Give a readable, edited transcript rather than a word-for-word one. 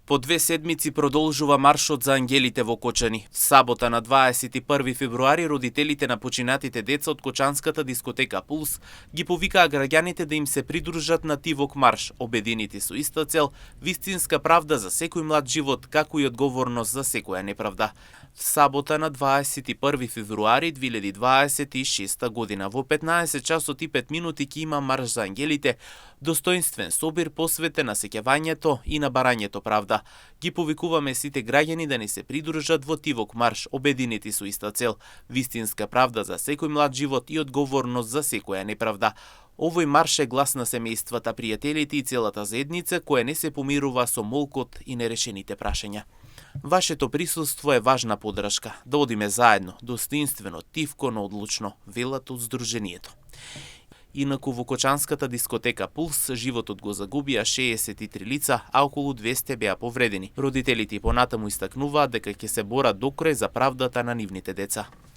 По 2 седмици продолжува маршот за ангелите во Кочани. Сабота на 21 февруари родителите на починатите деца од кочанската дискотека Пулс ги повикаа граѓаните да им се придружат на тивок марш, обединети со иста цел, вистинска правда за секој млад живот, како и одговорност за секоја неправда. Сабота на 21 февруари 2026 година во 15 часот и 5 минути ќе има марш за ангелите, достоинствен собир посветен на сеќавањето и на барањето правда. Ги повикуваме сите граѓани да ни се придружат во тивок марш, обединети со иста цел, вистинска правда за секој млад живот и одговорност за секоја неправда. Овој марш е глас на семејствата, пријателите и целата заедница која не се помирува со молкот и нерешените прашања. Вашето присуство е важна поддршка. Да одиме заедно, достоинствено, тивко, но одлучно, велат од Сдруженијето. Инаку во кочанската дискотека Пулс животот го загубија 63 лица, а околу 200 беа повредени. Родителите понатаму истакнуваат дека ќе се борат до крај за правдата на нивните деца.